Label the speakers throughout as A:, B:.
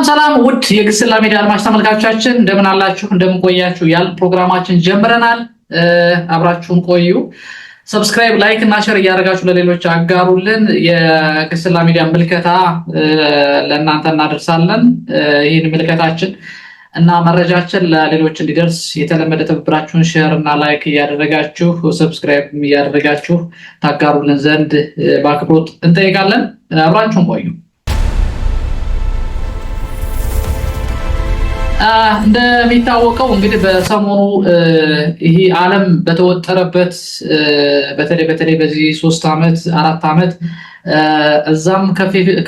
A: ሰላም ውድ የግስላ ሚዲያ አድማጭ ተመልካቾቻችን እንደምን አላችሁ እንደምን ቆያችሁ ያል ፕሮግራማችን ጀምረናል። አብራችሁን ቆዩ። ሰብስክራይብ ላይክ እና ሼር እያደረጋችሁ ለሌሎች አጋሩልን። የግስላ ሚዲያ ምልከታ ለእናንተ እናደርሳለን። ይህን ምልከታችን እና መረጃችን ለሌሎች እንዲደርስ የተለመደ ትብብራችሁን ሼር እና ላይክ እያደረጋችሁ ሰብስክራይብ እያደረጋችሁ ታጋሩልን ዘንድ በአክብሮት እንጠይቃለን። አብራችሁን ቆዩ። እንደሚታወቀው እንግዲህ በሰሞኑ ይሄ ዓለም በተወጠረበት በተለይ በዚህ 3 አመት 4 አመት እዛም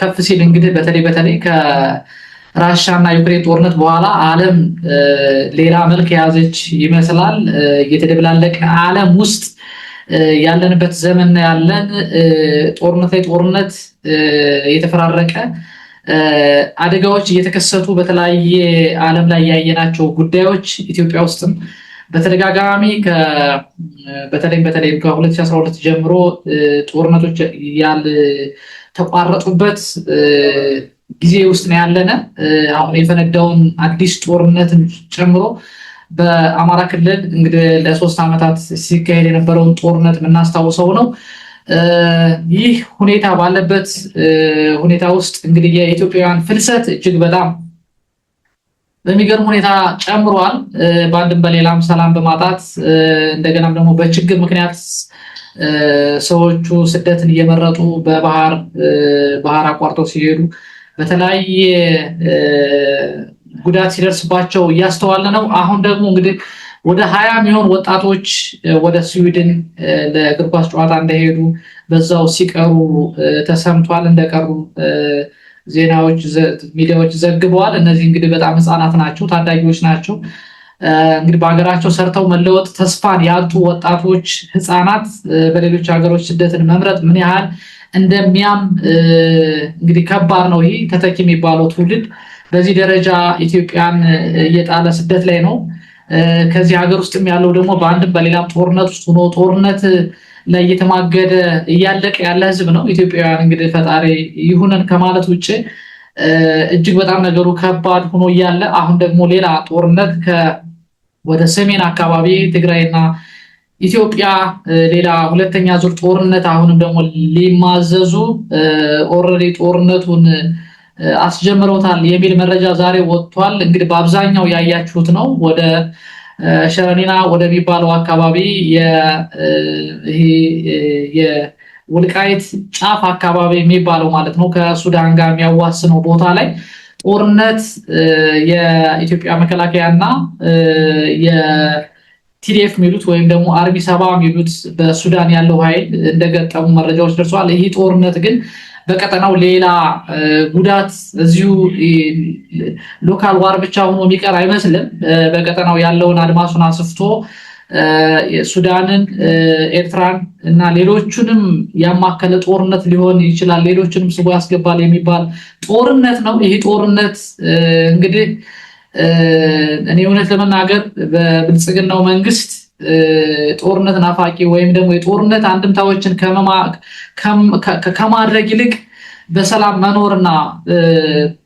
A: ከፍ ሲል እንግዲህ በተለይ ከራሻና ዩክሬን ጦርነት በኋላ ዓለም ሌላ መልክ የያዘች ይመስላል። እየተደበላለቀ ዓለም ውስጥ ያለንበት ዘመን ያለን ጦርነት የተፈራረቀ አደጋዎች እየተከሰቱ በተለያየ ዓለም ላይ ያየናቸው ጉዳዮች ኢትዮጵያ ውስጥም በተደጋጋሚ በተለይ ከ2012 ጀምሮ ጦርነቶች ተቋረጡበት ጊዜ ውስጥ ነው ያለነ። አሁን የፈነዳውን አዲስ ጦርነትን ጨምሮ በአማራ ክልል እንግዲህ ለ3 አመታት ሲካሄድ የነበረውን ጦርነት የምናስታውሰው ነው። ይህ ሁኔታ ባለበት ሁኔታ ውስጥ እንግዲህ የኢትዮጵያውያን ፍልሰት እጅግ በጣም በሚገርም ሁኔታ ጨምሯል። በአንድም በሌላም ሰላም በማጣት እንደገናም ደግሞ በችግር ምክንያት ሰዎቹ ስደትን እየመረጡ ባህር አቋርጠው ሲሄዱ በተለያየ ጉዳት ሲደርስባቸው እያስተዋልን ነው። አሁን ደግሞ እንግዲህ ወደ 20 የሚሆኑ ወጣቶች ወደ ስዊድን ለእግር ኳስ ጨዋታ እንደሄዱ በዛው ሲቀሩ ተሰምቷል። እንደቀሩ ሚዲያዎች ዘግበዋል። እነዚህ እንግዲህ በጣም ህፃናት ናቸው፣ ታዳጊዎች ናቸው። እንግዲህ በሀገራቸው ሰርተው መለወጥ ተስፋን ያጡ ወጣቶች፣ ህፃናት በሌሎች ሀገሮች ስደትን መምረጥ ምን ያህል እንደሚያም እንግዲህ ከባድ ነው። ይሄ ተተኪ የሚባለው ትውልድ በዚህ ደረጃ ኢትዮጵያን እየጣለ ስደት ላይ ነው። ከዚህ ሀገር ውስጥም ያለው ደግሞ በአንድም በሌላም ጦርነት ውስጥ ሆኖ ጦርነት ላይ እየተማገደ እያለቀ ያለ ህዝብ ነው። ኢትዮጵያውያን እንግዲህ ፈጣሪ ይሁነን ከማለት ውጭ እጅግ በጣም ነገሩ ከባድ ሆኖ እያለ አሁን ደግሞ ሌላ ጦርነት ወደ ሰሜን አካባቢ ትግራይና ኢትዮጵያ ሌላ ሁለተኛ ዙር ጦርነት አሁንም ደግሞ ሊማዘዙ ኦልሬዲ ጦርነቱን አስጀምረውታል የሚል መረጃ ዛሬ ወጥቷል። እንግዲህ በአብዛኛው ያያችሁት ነው። ወደ ሸረኒና ወደሚባለው አካባቢ የውልቃይት ጫፍ አካባቢ የሚባለው ማለት ነው ከሱዳን ጋር የሚያዋስነው ቦታ ላይ ጦርነት የኢትዮጵያ መከላከያና የቲዲኤፍ ሚሉት ወይም ደግሞ አርሚ 70 ሚሉት በሱዳን ያለው ኃይል እንደገጠሙ መረጃዎች ደርሰዋል። ይህ ጦርነት ግን በቀጠናው ሌላ ጉዳት እዚሁ ሎካል ዋር ብቻ ሆኖ የሚቀር አይመስልም። በቀጠናው ያለውን አድማሱን አስፍቶ ሱዳንን፣ ኤርትራን እና ሌሎቹንም ያማከለ ጦርነት ሊሆን ይችላል። ሌሎችንም ስቦ ያስገባል የሚባል ጦርነት ነው። ይህ ጦርነት እንግዲህ እኔ እውነት ለመናገር በብልጽግናው መንግስት ጦርነት ናፋቂ ወይም ደግሞ የጦርነት አንድምታዎችን ከማድረግ ይልቅ በሰላም መኖርና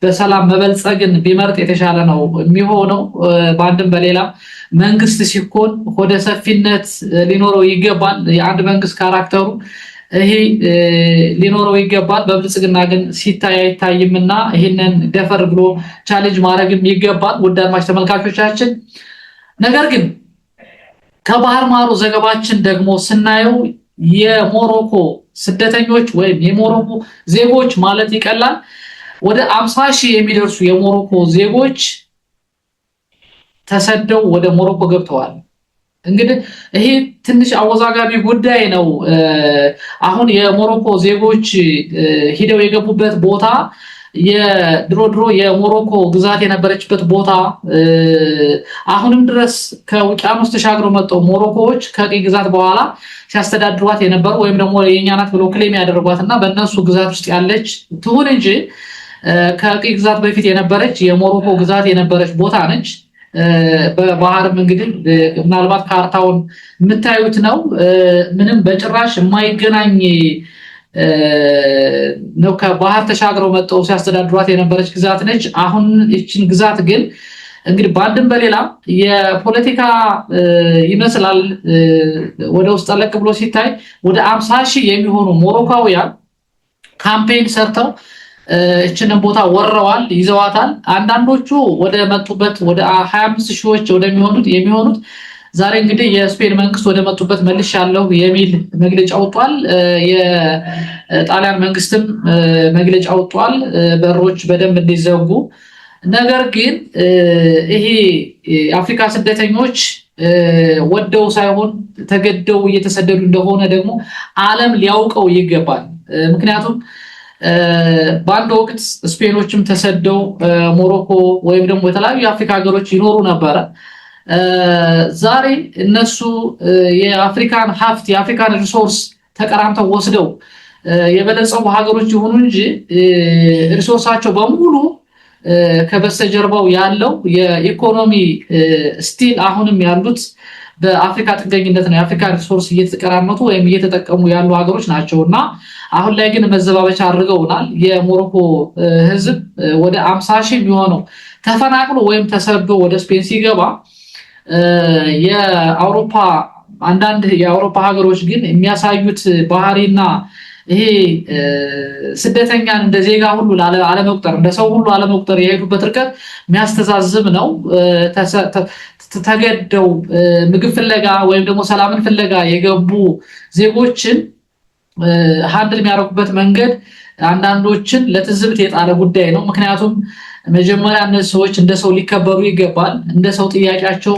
A: በሰላም መበልጸግን ቢመርጥ የተሻለ ነው የሚሆነው። በአንድም በሌላ መንግስት ሲኮን ወደ ሰፊነት ሊኖረው ይገባል። የአንድ መንግስት ካራክተሩ ይሄ ሊኖረው ይገባል። በብልጽግና ግን ሲታይ አይታይምና ይሄንን ደፈር ብሎ ቻሌንጅ ማድረግም ይገባል። ውድ አድማጭ ተመልካቾቻችን ነገር ግን ከባህር ማሮ ዘገባችን ደግሞ ስናየው የሞሮኮ ስደተኞች ወይም የሞሮኮ ዜጎች ማለት ይቀላል ወደ 50,000 የሚደርሱ የሞሮኮ ዜጎች ተሰደው ወደ ሞሮኮ ገብተዋል። እንግዲህ ይሄ ትንሽ አወዛጋቢ ጉዳይ ነው። አሁን የሞሮኮ ዜጎች ሂደው የገቡበት ቦታ የድሮ የሞሮኮ ግዛት የነበረችበት ቦታ አሁንም ድረስ ከውቅያኖስ ተሻግረው መጥተው ሞሮኮዎች ከቅኝ ግዛት በኋላ ሲያስተዳድሯት የነበሩ ወይም ደግሞ የኛ ናት ብለው ክሌም ያደረጓትና በእነሱ ግዛት ውስጥ ያለች ትሁን እንጂ ከቅኝ ግዛት በፊት የነበረች የሞሮኮ ግዛት የነበረች ቦታ ነች። በባህርም እንግዲህ ምናልባት ካርታውን የምታዩት ነው። ምንም በጭራሽ የማይገናኝ ነው ከባህር ተሻግረው መጥተው ሲያስተዳድሯት የነበረች ግዛት ነች። አሁን እቺን ግዛት ግን እንግዲህ ባንድም በሌላ የፖለቲካ ይመስላል ወደ ውስጥ ጠለቅ ብሎ ሲታይ ወደ 50,000 የሚሆኑ ሞሮካውያን ካምፔን ሰርተው እቺን ቦታ ወረዋል፣ ይዘዋታል። አንዳንዶቹ ወደ መጡበት ወደ 25 ሺዎች የሚሆኑት ዛሬ እንግዲህ የስፔን መንግስት ወደ መጡበት መልሻለሁ የሚል መግለጫ ወጥቷል። የጣሊያን መንግስትም መግለጫ ወጥቷል በሮች በደንብ እንዲዘጉ። ነገር ግን ይሄ የአፍሪካ ስደተኞች ወደው ሳይሆን ተገደው እየተሰደዱ እንደሆነ ደግሞ ዓለም ሊያውቀው ይገባል። ምክንያቱም በአንድ ወቅት ስፔኖችም ተሰደው ሞሮኮ ወይም ደግሞ የተለያዩ የአፍሪካ ሀገሮች ይኖሩ ነበረ። ዛሬ እነሱ የአፍሪካን ሀብት የአፍሪካን ሪሶርስ ተቀራምተው ወስደው የበለጸጉ ሀገሮች ይሁኑ እንጂ ሪሶርሳቸው በሙሉ ከበስተጀርባው ያለው የኢኮኖሚ ስቲል አሁንም ያሉት በአፍሪካ ጥገኝነት ነው። የአፍሪካ ሪሶርስ እየተቀራመቱ ወይም እየተጠቀሙ ያሉ ሀገሮች ናቸውና አሁን ላይ ግን መዘባበቻ አድርገውናል። የሞሮኮ ህዝብ ወደ 50,000 የሚሆነው ተፈናቅሎ ወይም ተሰዶ ወደ ስፔን ሲገባ የአውሮፓ አንዳንድ የአውሮፓ ሀገሮች ግን የሚያሳዩት ባህሪና ይሄ ስደተኛን እንደ ዜጋ ሁሉ አለመቁጠር እንደ ሰው ሁሉ አለመቁጠር የሄዱበት ርቀት የሚያስተዛዝብ ነው። ተገደው ምግብ ፍለጋ ወይም ደግሞ ሰላምን ፍለጋ የገቡ ዜጎችን ሃንድል የሚያደርጉበት መንገድ አንዳንዶችን ለትዝብት የጣለ ጉዳይ ነው። ምክንያቱም መጀመሪያ እነዚህ ሰዎች እንደ ሰው ሊከበሩ ይገባል። እንደ ሰው ጥያቄያቸው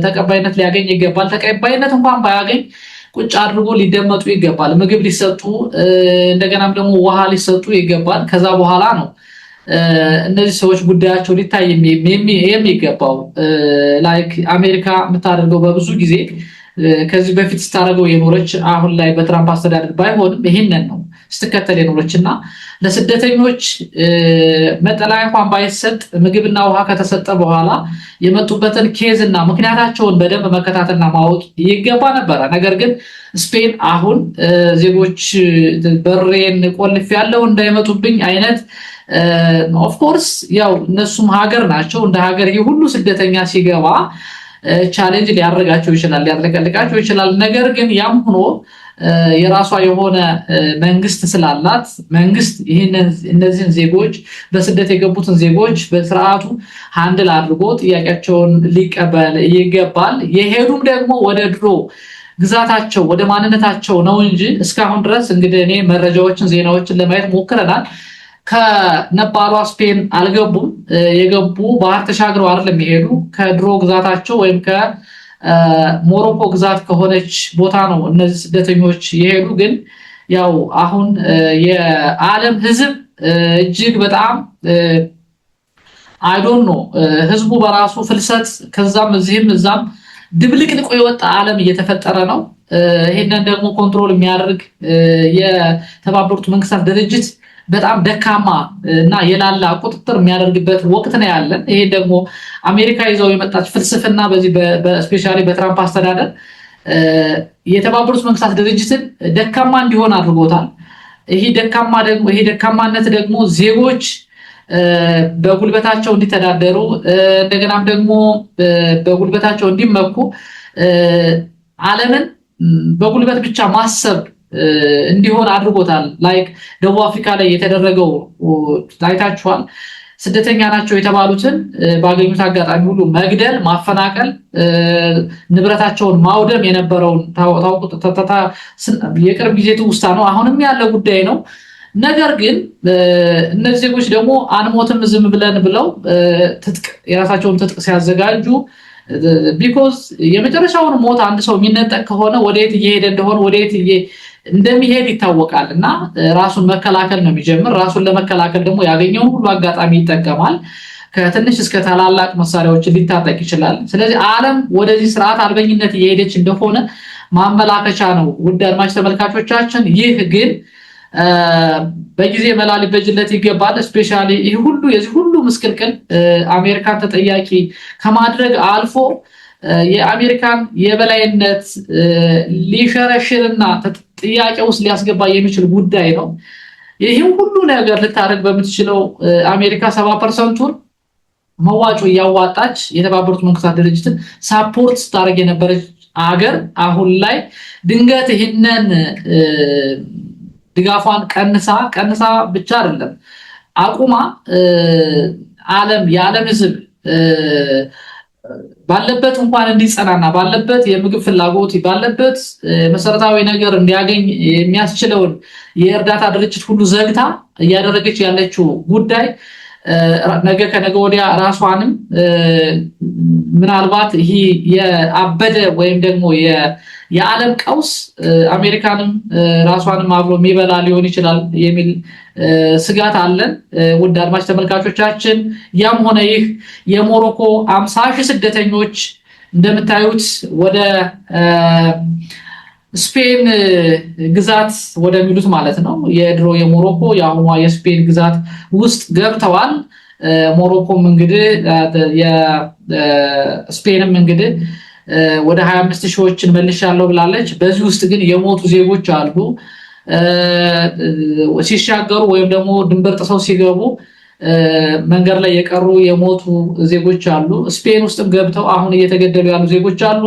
A: ተቀባይነት ሊያገኝ ይገባል። ተቀባይነት እንኳን ባያገኝ ቁጭ አድርጎ ሊደመጡ ይገባል። ምግብ ሊሰጡ እንደገናም ደግሞ ውሃ ሊሰጡ ይገባል። ከዛ በኋላ ነው እነዚህ ሰዎች ጉዳያቸው ሊታይ የሚገባው። ላይክ አሜሪካ የምታደርገው በብዙ ጊዜ ከዚህ በፊት ስታደርገው የኖረች አሁን ላይ በትራምፕ አስተዳደር ባይሆንም ይሄንን ነው ስትከተል የኖረችና ለስደተኞች መጠለያ እንኳን ባይሰጥ ምግብና ውሃ ከተሰጠ በኋላ የመጡበትን ኬዝና ምክንያታቸውን በደንብ መከታተልና ማወቅ ይገባ ነበረ። ነገር ግን ስፔን አሁን ዜጎች በሬን ቆልፍ ያለው እንዳይመጡብኝ አይነት ኦፍ ኮርስ ያው እነሱም ሀገር ናቸው። እንደ ሀገር ይሄ ሁሉ ስደተኛ ሲገባ ቻሌንጅ ሊያደርጋቸው ይችላል፣ ሊያጠቃልቃቸው ይችላል። ነገር ግን ያም ሆኖ የራሷ የሆነ መንግስት ስላላት መንግስት እነዚህን ዜጎች በስደት የገቡትን ዜጎች በስርዓቱ ሃንድል አድርጎ ጥያቄያቸውን ሊቀበል ይገባል። የሄዱም ደግሞ ወደ ድሮ ግዛታቸው ወደ ማንነታቸው ነው እንጂ እስካሁን ድረስ እንግዲህ እኔ መረጃዎችን ዜናዎችን ለማየት ሞክረናል። ከነባሯ ስፔን አልገቡም። የገቡ ባህር ተሻግረው አይደለም የሄዱ ከድሮ ግዛታቸው ወይም ከሞሮኮ ግዛት ከሆነች ቦታ ነው እነዚህ ስደተኞች የሄዱ። ግን ያው አሁን የዓለም ህዝብ እጅግ በጣም አይዶን ነው ህዝቡ በራሱ ፍልሰት ከዛም እዚህም እዛም ድብልቅልቆ የወጣ ዓለም እየተፈጠረ ነው። ይሄንን ደግሞ ኮንትሮል የሚያደርግ የተባበሩት መንግስታት ድርጅት በጣም ደካማ እና የላላ ቁጥጥር የሚያደርግበት ወቅት ነው ያለን። ይሄ ደግሞ አሜሪካ ይዘው የመጣች ፍልስፍና በዚህ በስፔሻሊ በትራምፕ አስተዳደር የተባበሩት መንግስታት ድርጅትን ደካማ እንዲሆን አድርጎታል። ይሄ ደካማነት ደግሞ ዜጎች በጉልበታቸው እንዲተዳደሩ እንደገናም ደግሞ በጉልበታቸው እንዲመኩ ዓለምን በጉልበት ብቻ ማሰብ እንዲሆን አድርጎታል። ላይክ ደቡብ አፍሪካ ላይ የተደረገው ታይታችኋል። ስደተኛ ናቸው የተባሉትን ባገኙት አጋጣሚ ሁሉ መግደል፣ ማፈናቀል፣ ንብረታቸውን ማውደም የነበረውን የቅርብ ጊዜ ትውስታ ነው። አሁንም ያለ ጉዳይ ነው። ነገር ግን እነዚህ ዜጎች ደግሞ አንሞትም ዝም ብለን ብለው የራሳቸውን ትጥቅ ሲያዘጋጁ ቢኮዝ የመጨረሻውን ሞት አንድ ሰው የሚነጠቅ ከሆነ ወደየት እየሄደ እንደሆነ ወደየት እንደሚሄድ ይታወቃል እና ራሱን መከላከል ነው የሚጀምር። ራሱን ለመከላከል ደግሞ ያገኘውን ሁሉ አጋጣሚ ይጠቀማል። ከትንሽ እስከ ታላላቅ መሳሪያዎችን ሊታጠቅ ይችላል። ስለዚህ ዓለም ወደዚህ ስርዓት አልበኝነት እየሄደች እንደሆነ ማመላከቻ ነው። ውድ አድማጭ ተመልካቾቻችን፣ ይህ ግን በጊዜ መላ ሊበጅለት ይገባል። ስፔሻሊ ይህ ሁሉ የዚህ ሁሉ ምስቅልቅል አሜሪካን ተጠያቂ ከማድረግ አልፎ የአሜሪካን የበላይነት ሊሸረሽርና ጥያቄ ውስጥ ሊያስገባ የሚችል ጉዳይ ነው። ይህን ሁሉ ነገር ልታደርግ በምትችለው አሜሪካ 70%ቱን መዋጮ እያዋጣች የተባበሩት መንግስታት ድርጅትን ሳፖርት ስታደርግ የነበረች አገር አሁን ላይ ድንገት ይህንን ድጋፏን ቀንሳ ብቻ አይደለም አቁማ የዓለም ህዝብ ባለበት እንኳን እንዲጸናና ባለበት የምግብ ፍላጎት ባለበት መሰረታዊ ነገር እንዲያገኝ የሚያስችለውን የእርዳታ ድርጅት ሁሉ ዘግታ እያደረገች ያለችው ጉዳይ ነገ ከነገ ወዲያ ራሷንም ምናልባት ይሄ የአበደ ወይም ደግሞ የዓለም ቀውስ አሜሪካንም ራሷንም አብሮ የሚበላ ሊሆን ይችላል የሚል ስጋት አለን። ውድ አድማጭ ተመልካቾቻችን ያም ሆነ ይህ የሞሮኮ 50,000 ስደተኞች እንደምታዩት ወደ ስፔን ግዛት ወደሚሉት ማለት ነው የድሮ የሞሮኮ የአሁኗ የስፔን ግዛት ውስጥ ገብተዋል። ሞሮኮም እንግዲህ የስፔንም እንግዲህ ወደ 25,000ዎችን መልሻለሁ ብላለች። በዚህ ውስጥ ግን የሞቱ ዜጎች አሉ። ሲሻገሩ ወይም ደግሞ ድንበር ጥሰው ሲገቡ መንገድ ላይ የቀሩ የሞቱ ዜጎች አሉ። ስፔን ውስጥም ገብተው አሁን እየተገደሉ ያሉ ዜጎች አሉ።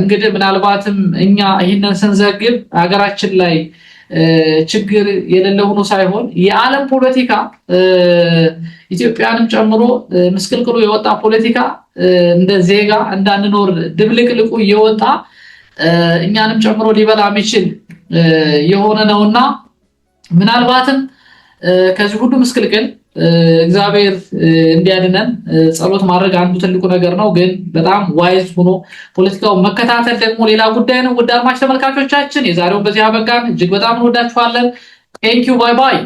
A: እንግዲህ ምናልባትም እኛ ይህንን ስንዘግብ ሀገራችን ላይ ችግር የሌለ ሆኖ ሳይሆን የዓለም ፖለቲካ ኢትዮጵያንም ጨምሮ ምስቅልቅሉ የወጣ ፖለቲካ እንደ ዜጋ እንዳንኖር ድብልቅልቁ እየወጣ እኛንም ጨምሮ ሊበላ የሚችል የሆነ ነውና ምናልባትም ከዚህ ሁሉ ምስቅልቅል እግዚአብሔር እንዲያድነን ጸሎት ማድረግ አንዱ ትልቁ ነገር ነው። ግን በጣም ዋይዝ ሆኖ ፖለቲካው መከታተል ደግሞ ሌላ ጉዳይ ነው። ውድ አድማጭ ተመልካቾቻችን የዛሬውን በዚህ አበቃን። እጅግ በጣም እንወዳችኋለን። ቴንኪው ባይ ባይ።